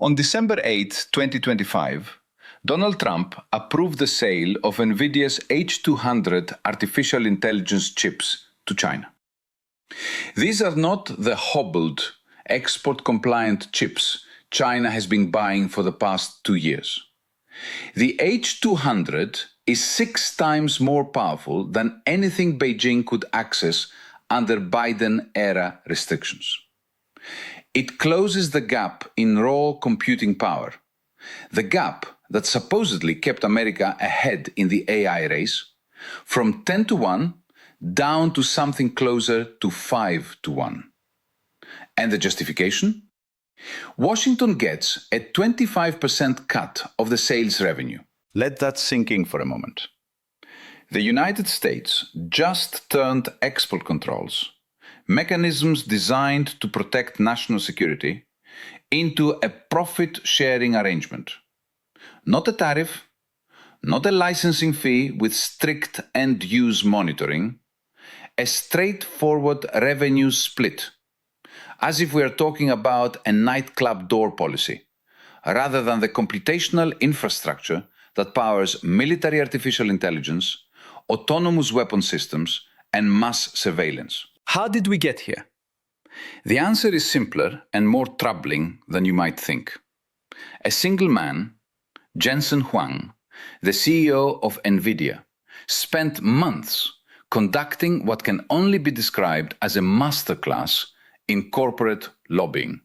On December 8, 2025, Donald Trump approved the sale of NVIDIA's H200 artificial intelligence chips to China. These are not the hobbled, export-compliant chips China has been buying for the past 2 years. The H200 is 6 times more powerful than anything Beijing could access under Biden-era restrictions. It closes the gap in raw computing power, the gap that supposedly kept America ahead in the AI race, from 10 to 1 down to something closer to 5 to 1. And the justification? Washington gets a 25% cut of the sales revenue. Let that sink in for a moment. The United States just turned export controls, mechanisms designed to protect national security, into a profit-sharing arrangement. Not a tariff, not a licensing fee with strict end-use monitoring, a straightforward revenue split, as if we are talking about a nightclub door policy, rather than the computational infrastructure that powers military artificial intelligence, autonomous weapon systems, and mass surveillance. How did we get here? The answer is simpler and more troubling than you might think. A single man, Jensen Huang, the CEO of NVIDIA, spent months conducting what can only be described as a masterclass in corporate lobbying.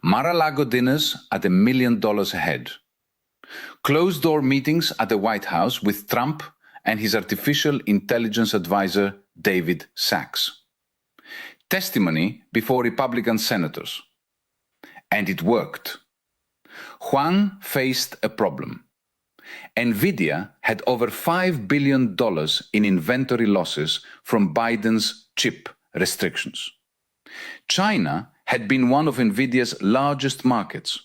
Mar-a-Lago dinners at $1 million a head. Closed-door meetings at the White House with Trump and his artificial intelligence advisor, David Sachs. Testimony before Republican senators. And it worked. Huang faced a problem. NVIDIA had over $5 billion in inventory losses from Biden's chip restrictions. China had been one of NVIDIA's largest markets,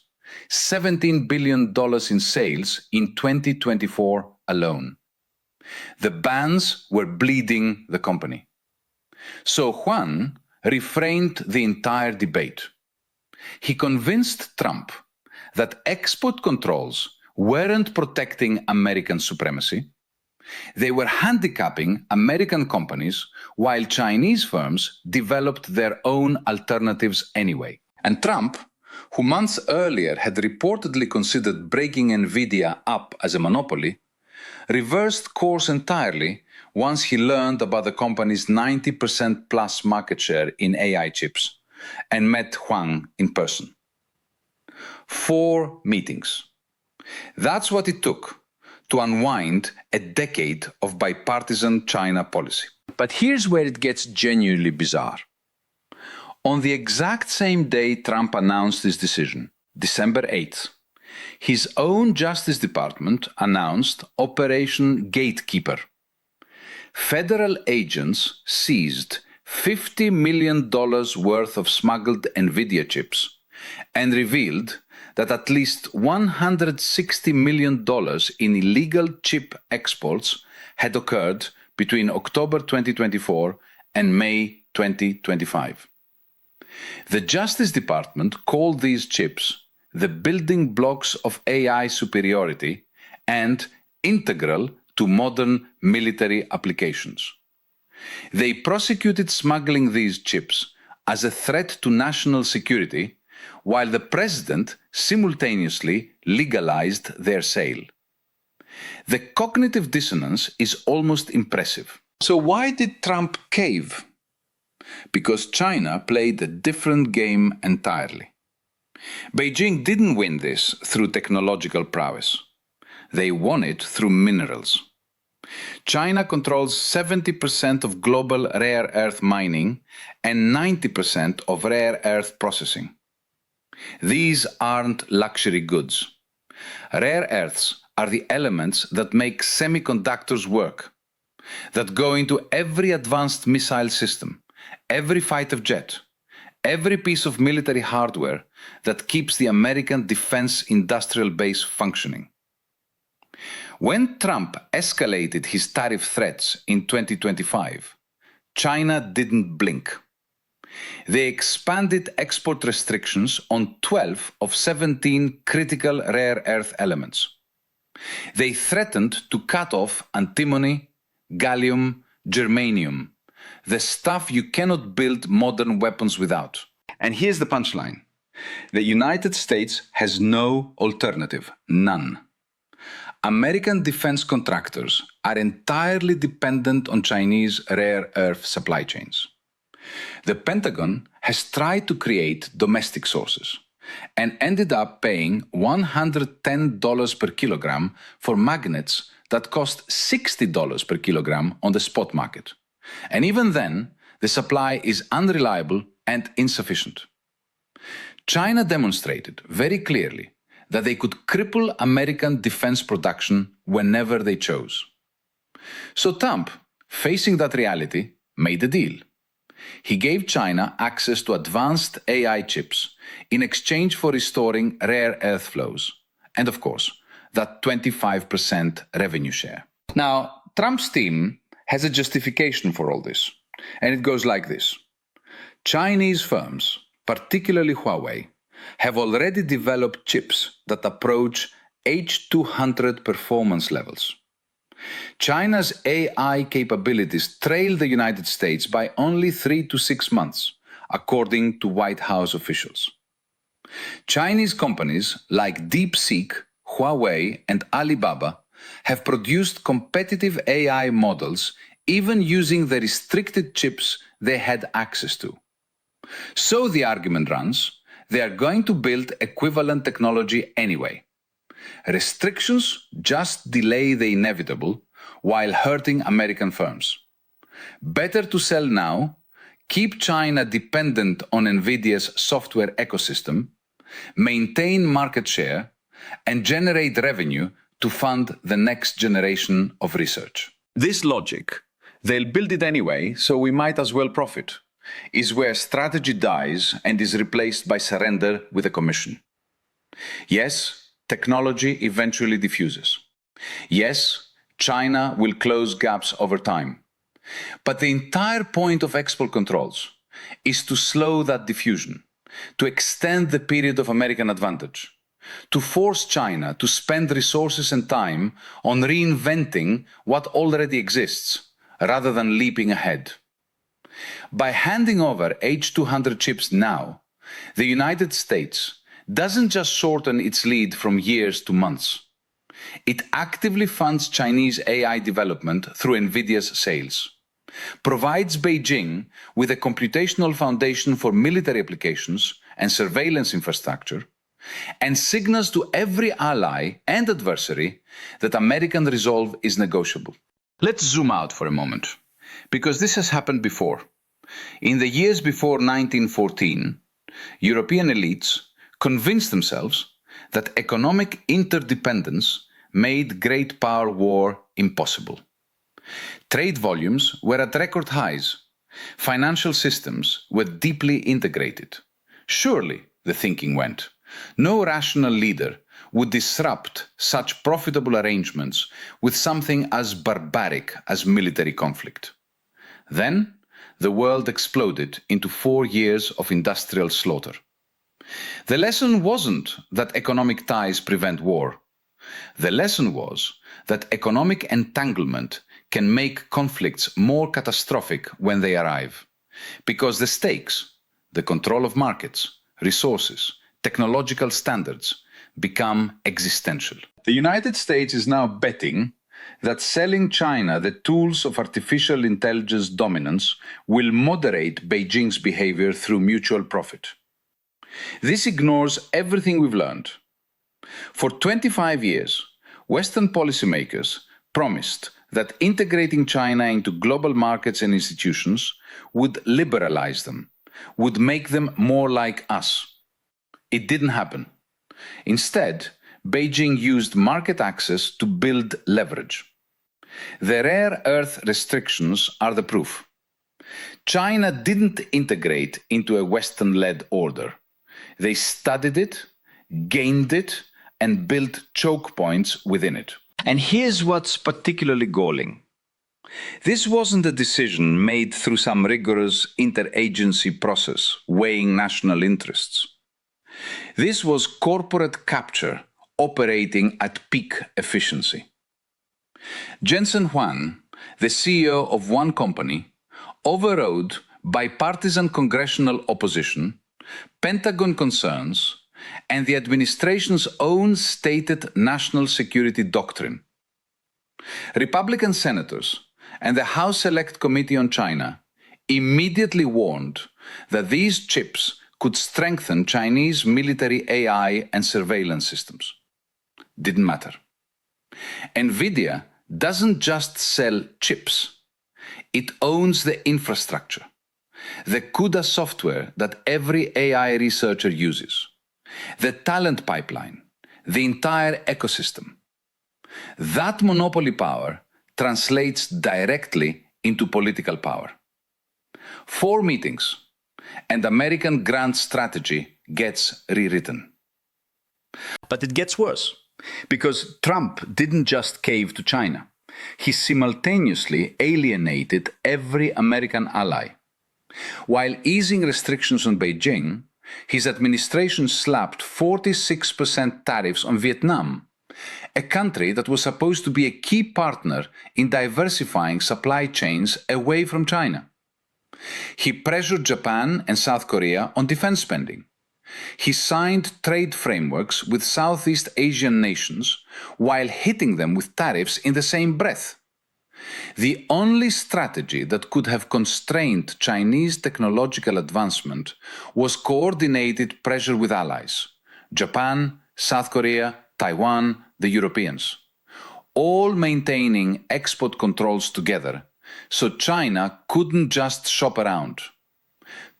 $17 billion in sales in 2024 alone. The bans were bleeding the company. So Huang reframed the entire debate. He convinced Trump that export controls weren't protecting American supremacy. They were handicapping American companies while Chinese firms developed their own alternatives anyway. And Trump, who months earlier had reportedly considered breaking NVIDIA up as a monopoly, reversed course entirely once he learned about the company's 90% plus market share in AI chips and met Huang in person. 4 meetings. That's what it took to unwind a decade of bipartisan China policy. But here's where it gets genuinely bizarre. On the exact same day Trump announced his decision, December 8th, his own Justice Department announced Operation Gatekeeper. Federal agents seized $50 million worth of smuggled NVIDIA chips and revealed that at least $160 million in illegal chip exports had occurred between October 2024 and May 2025. The Justice Department called these chips the building blocks of AI superiority and integral to modern military applications. They prosecuted smuggling these chips as a threat to national security, while the president simultaneously legalized their sale. The cognitive dissonance is almost impressive. So why did Trump cave? Because China played a different game entirely. Beijing didn't win this through technological prowess. They won it through minerals. China controls 70% of global rare earth mining and 90% of rare earth processing. These aren't luxury goods. Rare earths are the elements that make semiconductors work, that go into every advanced missile system, every fighter jet, every piece of military hardware that keeps the American defense industrial base functioning. When Trump escalated his tariff threats in 2025, China didn't blink. They expanded export restrictions on 12 of 17 critical rare earth elements. They threatened to cut off antimony, gallium, germanium, the stuff you cannot build modern weapons without. And here's the punchline. The United States has no alternative, none. American defense contractors are entirely dependent on Chinese rare earth supply chains. The Pentagon has tried to create domestic sources and ended up paying $110 per kilogram for magnets that cost $60 per kilogram on the spot market. And even then, the supply is unreliable and insufficient. China demonstrated very clearly that they could cripple American defense production whenever they chose. So Trump, facing that reality, made a deal. He gave China access to advanced AI chips in exchange for restoring rare earth flows, and of course, that 25% revenue share. Now, Trump's team has a justification for all this, and it goes like this. Chinese firms, particularly Huawei, have already developed chips that approach H200 performance levels. China's AI capabilities trail the United States by only 3 to 6 months, according to White House officials. Chinese companies like DeepSeek, Huawei, and Alibaba have produced competitive AI models even using the restricted chips they had access to. So the argument runs, they are going to build equivalent technology anyway. Restrictions just delay the inevitable while hurting American firms. Better to sell now, keep China dependent on NVIDIA's software ecosystem, maintain market share, and generate revenue to fund the next generation of research. This logic, they'll build it anyway, so we might as well profit, is where strategy dies and is replaced by surrender with a commission. Yes, technology eventually diffuses. Yes, China will close gaps over time. But the entire point of export controls is to slow that diffusion, to extend the period of American advantage, to force China to spend resources and time on reinventing what already exists, rather than leaping ahead. By handing over H200 chips now, the United States doesn't just shorten its lead from years to months. It actively funds Chinese AI development through NVIDIA's sales, provides Beijing with a computational foundation for military applications and surveillance infrastructure, and signals to every ally and adversary that American resolve is negotiable. Let's zoom out for a moment, because this has happened before. In the years before 1914, European elites convinced themselves that economic interdependence made great power war impossible. Trade volumes were at record highs. Financial systems were deeply integrated. Surely, the thinking went, no rational leader would disrupt such profitable arrangements with something as barbaric as military conflict. Then, the world exploded into 4 years of industrial slaughter. The lesson wasn't that economic ties prevent war. The lesson was that economic entanglement can make conflicts more catastrophic when they arrive, because the stakes, the control of markets, resources, technological standards, become existential. The United States is now betting that selling China the tools of artificial intelligence dominance will moderate Beijing's behavior through mutual profit. This ignores everything we've learned. For 25 years, Western policymakers promised that integrating China into global markets and institutions would liberalize them, would make them more like us. It didn't happen. Instead, Beijing used market access to build leverage. The rare earth restrictions are the proof. China didn't integrate into a Western-led order. They studied it, gained it, and built choke points within it. And here's what's particularly galling. This wasn't a decision made through some rigorous interagency process weighing national interests. This was corporate capture operating at peak efficiency. Jensen Huang, the CEO of one company, overrode bipartisan congressional opposition, Pentagon concerns, and the administration's own stated national security doctrine. Republican senators and the House Select Committee on China immediately warned that these chips could strengthen Chinese military AI and surveillance systems. Didn't matter. NVIDIA doesn't just sell chips. It owns the infrastructure, the CUDA software that every AI researcher uses, the talent pipeline, the entire ecosystem. That monopoly power translates directly into political power. 4 meetings, and American grand strategy gets rewritten. But it gets worse. Because Trump didn't just cave to China. He simultaneously alienated every American ally. While easing restrictions on Beijing, his administration slapped 46% tariffs on Vietnam, a country that was supposed to be a key partner in diversifying supply chains away from China. He pressured Japan and South Korea on defense spending. He signed trade frameworks with Southeast Asian nations while hitting them with tariffs in the same breath. The only strategy that could have constrained Chinese technological advancement was coordinated pressure with allies: Japan, South Korea, Taiwan, the Europeans, all maintaining export controls together, so China couldn't just shop around.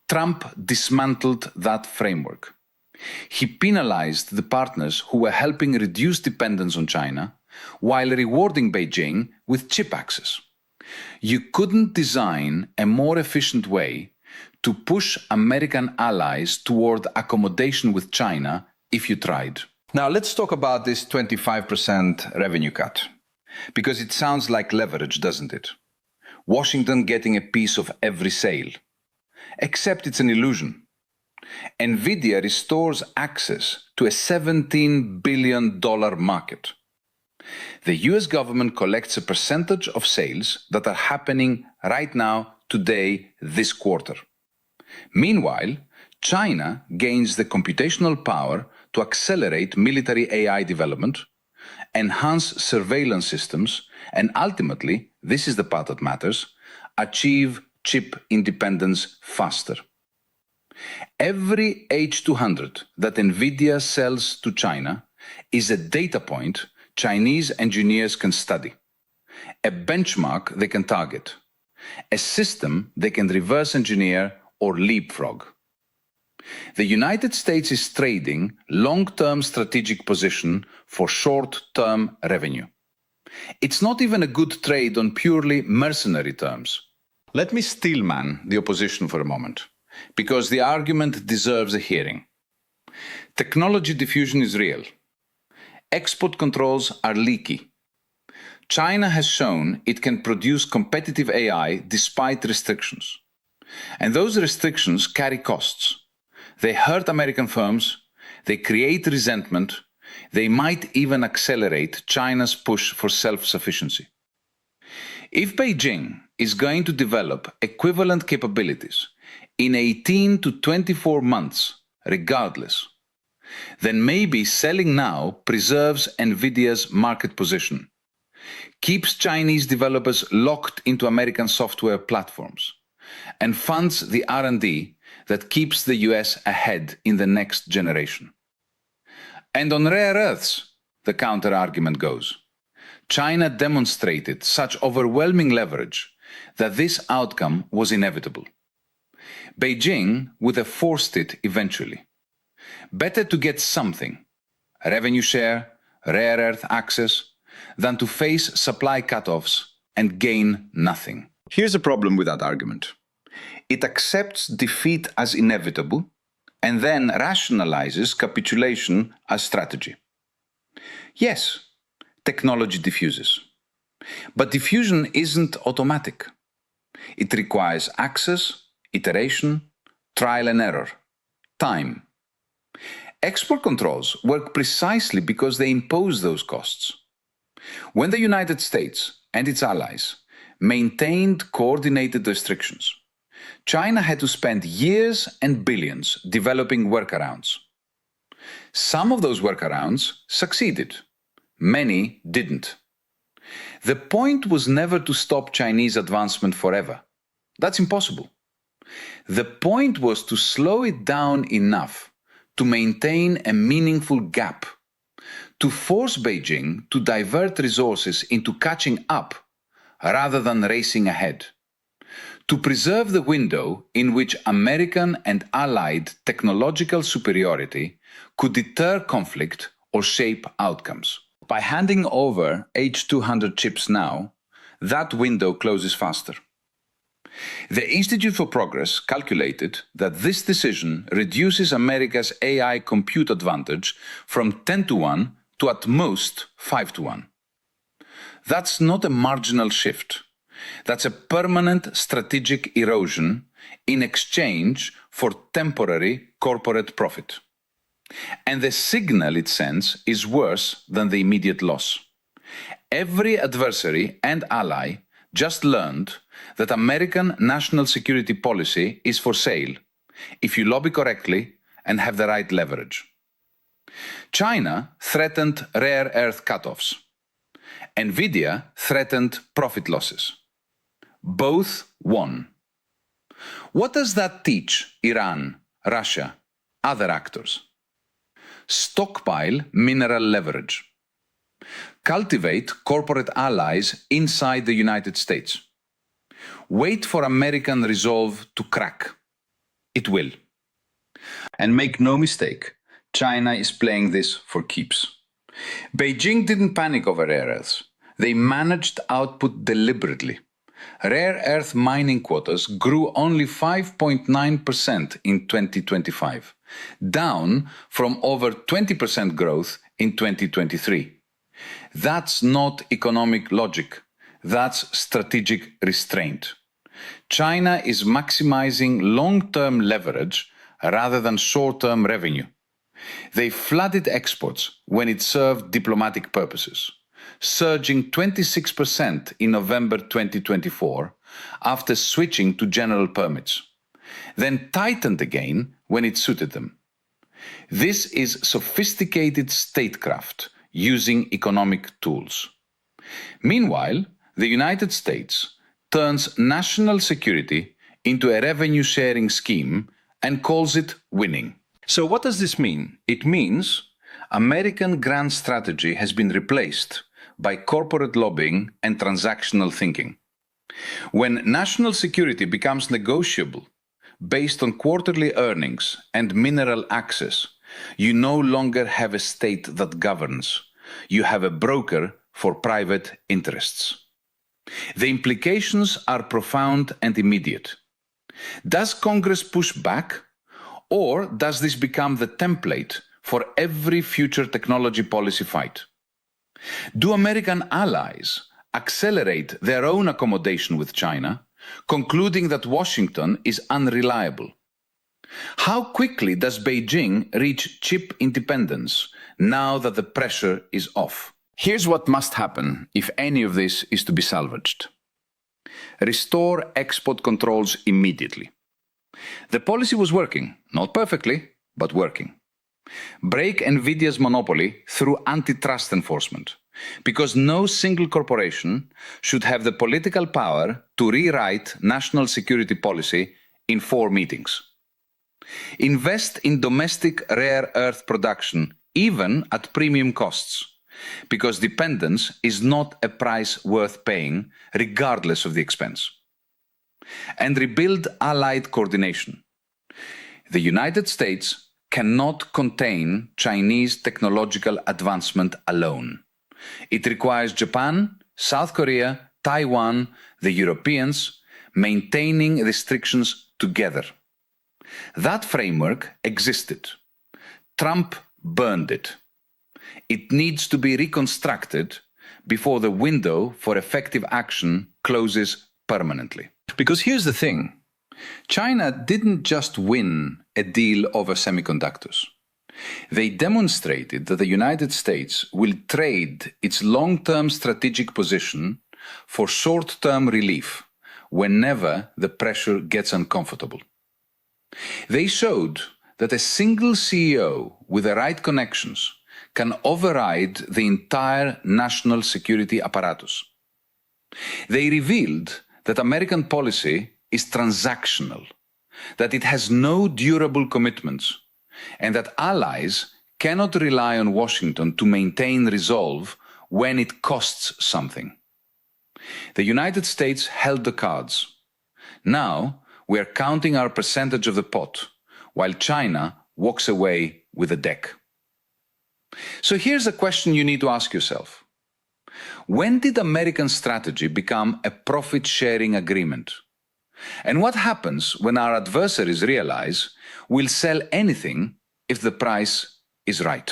Trump dismantled that framework. He penalized the partners who were helping reduce dependence on China while rewarding Beijing with chip access. You couldn't design a more efficient way to push American allies toward accommodation with China if you tried. Now let's talk about this 25% revenue cut, because it sounds like leverage, doesn't it? Washington getting a piece of every sale. Except it's an illusion. NVIDIA restores access to a $17 billion market. The US government collects a percentage of sales that are happening right now, today, this quarter. Meanwhile, China gains the computational power to accelerate military AI development, enhance surveillance systems, and ultimately, this is the part that matters, achieve chip independence faster. Every H200 that NVIDIA sells to China is a data point Chinese engineers can study, a benchmark they can target, a system they can reverse engineer or leapfrog. The United States is trading long-term strategic position for short-term revenue. It's not even a good trade on purely mercenary terms. Let me steelman the opposition for a moment, because the argument deserves a hearing. Technology diffusion is real. Export controls are leaky. China has shown it can produce competitive AI despite restrictions. And those restrictions carry costs. They hurt American firms, they create resentment, they might even accelerate China's push for self-sufficiency. If Beijing is going to develop equivalent capabilities in 18 to 24 months, regardless, then maybe selling now preserves NVIDIA's market position, keeps Chinese developers locked into American software platforms, and funds the R&D that keeps the US ahead in the next generation. And on rare earths, the counter-argument goes, China demonstrated such overwhelming leverage that this outcome was inevitable. Beijing would have forced it eventually. Better to get something, revenue share, rare earth access, than to face supply cutoffs and gain nothing. Here's a problem with that argument. It accepts defeat as inevitable and then rationalizes capitulation as strategy. Yes, technology diffuses. But diffusion isn't automatic. It requires access, iteration, trial and error, time. Export controls work precisely because they impose those costs. When the United States and its allies maintained coordinated restrictions, China had to spend years and billions developing workarounds. Some of those workarounds succeeded. Many didn't. The point was never to stop Chinese advancement forever. That's impossible. The point was to slow it down enough to maintain a meaningful gap, to force Beijing to divert resources into catching up rather than racing ahead, to preserve the window in which American and Allied technological superiority could deter conflict or shape outcomes. By handing over H200 chips now, that window closes faster. The Institute for Progress calculated that this decision reduces America's AI compute advantage from 10-1 to at most 5-1. That's not a marginal shift. That's a permanent strategic erosion in exchange for temporary corporate profit. And the signal it sends is worse than the immediate loss. Every adversary and ally just learned that American national security policy is for sale if you lobby correctly and have the right leverage. China threatened rare earth cutoffs. Nvidia threatened profit losses. Both won. What does that teach Iran, Russia, other actors? Stockpile mineral leverage. Cultivate corporate allies inside the United States. Wait for American resolve to crack. It will. And make no mistake, China is playing this for keeps. Beijing didn't panic over rare earths. They managed output deliberately. Rare earth mining quotas grew only 5.9% in 2025, down from over 20% growth in 2023. That's not economic logic. That's strategic restraint. China is maximizing long-term leverage rather than short-term revenue. They flooded exports when it served diplomatic purposes, surging 26% in November 2024 after switching to general permits, then tightened again when it suited them. This is sophisticated statecraft using economic tools. Meanwhile, the United States turns national security into a revenue-sharing scheme and calls it winning. So what does this mean? It means American grand strategy has been replaced by corporate lobbying and transactional thinking. When national security becomes negotiable based on quarterly earnings and mineral access, you no longer have a state that governs. You have a broker for private interests. The implications are profound and immediate. Does Congress push back, or does this become the template for every future technology policy fight? Do American allies accelerate their own accommodation with China, concluding that Washington is unreliable? How quickly does Beijing reach chip independence now that the pressure is off? Here's what must happen if any of this is to be salvaged. Restore export controls immediately. The policy was working, not perfectly, but working. Break Nvidia's monopoly through antitrust enforcement, because no single corporation should have the political power to rewrite national security policy in 4 meetings. Invest in domestic rare earth production, even at premium costs, because dependence is not a price worth paying, regardless of the expense. And rebuild allied coordination. The United States cannot contain Chinese technological advancement alone. It requires Japan, South Korea, Taiwan, the Europeans, maintaining restrictions together. That framework existed. Trump burned it. It needs to be reconstructed before the window for effective action closes permanently. Because here's the thing. China didn't just win a deal over semiconductors. They demonstrated that the United States will trade its long-term strategic position for short-term relief whenever the pressure gets uncomfortable. They showed that a single CEO with the right connections can override the entire national security apparatus. They revealed that American policy is transactional, that it has no durable commitments, and that allies cannot rely on Washington to maintain resolve when it costs something. The United States held the cards. Now we are counting our percentage of the pot, while China walks away with the deck. So here's a question you need to ask yourself. When did American strategy become a profit-sharing agreement? And what happens when our adversaries realize we'll sell anything if the price is right?